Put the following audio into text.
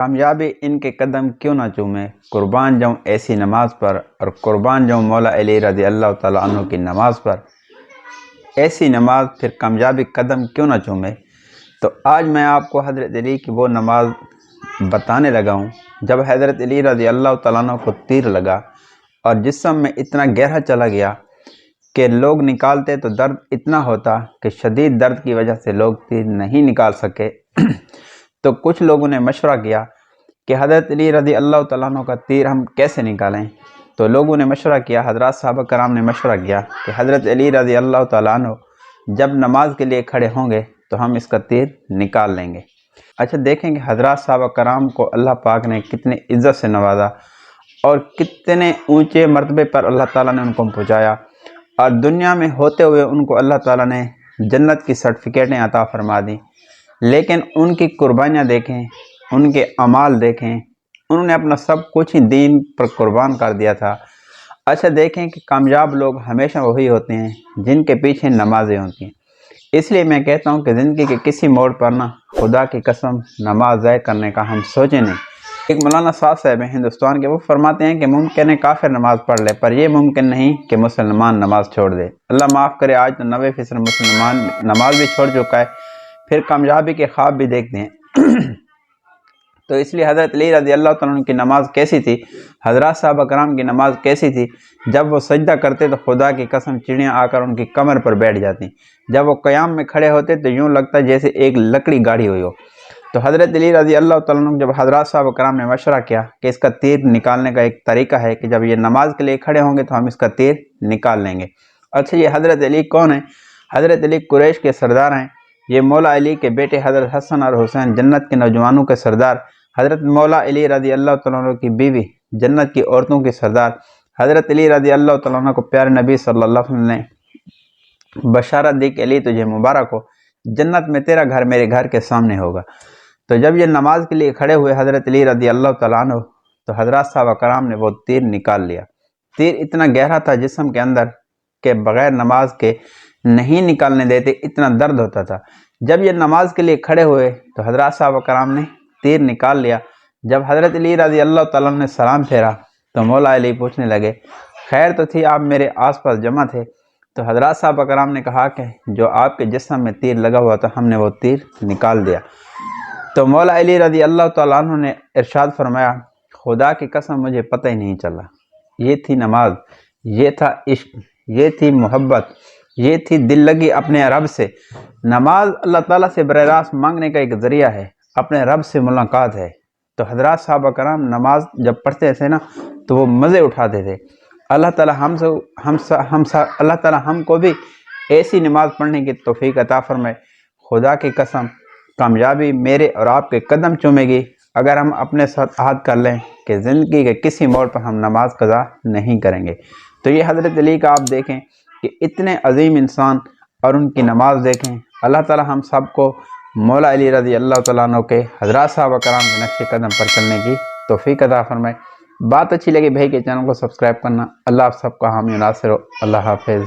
کامیابی ان کے قدم کیوں نہ چومے، قربان جاؤں ایسی نماز پر، اور قربان جاؤں مولا علی رضی اللہ تعالیٰ عنہ کی نماز پر۔ ایسی نماز پھر کامیابی قدم کیوں نہ چومے۔ تو آج میں آپ کو حضرت علی کی وہ نماز بتانے لگا ہوں جب حضرت علی رضی اللہ تعالیٰ عنہ کو تیر لگا اور جسم میں اتنا گہرا چلا گیا کہ لوگ نکالتے تو درد اتنا ہوتا کہ شدید درد کی وجہ سے لوگ تیر نہیں نکال سکے۔ تو کچھ لوگوں نے مشورہ کیا کہ حضرت علی رضی اللہ تعالیٰ عنہ کا تیر ہم کیسے نکالیں۔ تو لوگوں نے مشورہ کیا، حضرات صحابہ کرام نے مشورہ کیا کہ حضرت علی رضی اللہ تعالیٰ عنہ جب نماز کے لیے کھڑے ہوں گے تو ہم اس کا تیر نکال لیں گے۔ اچھا دیکھیں کہ حضرات صحابہ کرام کو اللہ پاک نے کتنے عزت سے نوازا اور کتنے اونچے مرتبے پر اللہ تعالیٰ نے ان کو پہنچایا، اور دنیا میں ہوتے ہوئے ان کو اللہ تعالیٰ نے جنت کی سرٹیفکیٹیں عطا فرما دیں۔ لیکن ان کی قربانیاں دیکھیں، ان کے اعمال دیکھیں، انہوں نے اپنا سب کچھ ہی دین پر قربان کر دیا تھا۔ اچھا دیکھیں کہ کامیاب لوگ ہمیشہ وہی ہوتے ہیں جن کے پیچھے نمازیں ہوتی ہیں۔ اس لیے میں کہتا ہوں کہ زندگی کے کسی موڑ پر نہ خدا کی قسم نماز ضائع کرنے کا ہم سوچیں نہیں۔ ایک مولانا صاحب ہیں ہندوستان کے، وہ فرماتے ہیں کہ ممکن ہے کافر نماز پڑھ لے پر یہ ممکن نہیں کہ مسلمان نماز چھوڑ دے۔ اللہ معاف کرے، آج تو 90% مسلمان نماز بھی چھوڑ چکا ہے، پھر کامیابی کے خواب بھی دیکھتے ہیں۔ تو اس لیے حضرت علی رضی اللہ تعالیٰ عنہ کی نماز کیسی تھی، حضرات صحابہ کرام کی نماز کیسی تھی؟ جب وہ سجدہ کرتے تو خدا کی قسم چڑیاں آ کر ان کی کمر پر بیٹھ جاتی، جب وہ قیام میں کھڑے ہوتے تو یوں لگتا جیسے ایک لکڑی گاڑی ہوئی ہو۔ تو حضرت علی رضی اللہ تعالیٰ عنہ جب حضرات صحابہ کرام نے مشورہ کیا کہ اس کا تیر نکالنے کا ایک طریقہ ہے کہ جب یہ نماز کے لیے کھڑے ہوں گے تو ہم اس کا تیر نکال لیں گے۔ اچھا یہ حضرت علی کون ہیں؟ حضرت علی قریش کے سردار ہیں۔ یہ مولا علی کے بیٹے حضرت حسن اور حسین جنت کے نوجوانوں کے سردار، حضرت مولا علی رضی اللہ تعالیٰ عنہ کی بیوی جنت کی عورتوں کی سردار، حضرت علی رضی اللہ تعالیٰ عنہ کو پیارے نبی صلی اللہ علیہ وسلم نے بشارت دی کہ علی تجھے مبارک ہو، جنت میں تیرا گھر میرے گھر کے سامنے ہوگا۔ تو جب یہ نماز کے لیے کھڑے ہوئے حضرت علی رضی اللہ تعالیٰ عنہ تو حضرات صحابہ کرام نے وہ تیر نکال لیا۔ تیر اتنا گہرا تھا جسم کے اندر کہ بغیر نماز کے نہیں نکالنے دیتے، اتنا درد ہوتا تھا۔ جب یہ نماز کے لیے کھڑے ہوئے تو حضرات صحابہ کرام نے تیر نکال لیا۔ جب حضرت علی رضی اللہ تعالیٰ عنہ نے سلام پھیرا تو مولا علی پوچھنے لگے، خیر تو تھی، آپ میرے آس پاس جمع تھے؟ تو حضرات صحابہ کرام نے کہا کہ جو آپ کے جسم میں تیر لگا ہوا تھا ہم نے وہ تیر نکال دیا۔ تو مولا علی رضی اللہ تعالیٰ عنہ نے ارشاد فرمایا، خدا کی قسم مجھے پتہ ہی نہیں چلا۔ یہ تھی نماز، یہ تھا عشق، یہ تھی محبت، یہ تھی دل لگی اپنے رب سے۔ نماز اللہ تعالیٰ سے براہ راست مانگنے کا ایک ذریعہ ہے، اپنے رب سے ملاقات ہے۔ تو حضرات صحابہ کرام نماز جب پڑھتے تھے نا تو وہ مزے اٹھاتے تھے۔ اللہ تعالیٰ اللہ تعالیٰ ہم کو بھی ایسی نماز پڑھنے کی توفیق عطا فرمائے۔ خدا کی قسم کامیابی میرے اور آپ کے قدم چومے گی اگر ہم اپنے ساتھ عہد کر لیں کہ زندگی کے کسی موڑ پر ہم نماز قضا نہیں کریں گے۔ تو یہ حضرت علی کا آپ دیکھیں کہ اتنے عظیم انسان اور ان کی نماز دیکھیں۔ اللہ تعالیٰ ہم سب کو مولا علی رضی اللہ تعالیٰ عنہ کے حضرات صحابہ کرام کے نقش قدم پر چلنے کی توفیق عطا فرمائے۔ بات اچھی لگی بھائی کے چینل کو سبسکرائب کرنا۔ اللہ آپ سب کا حامی و ناصر ہو۔ اللہ حافظ۔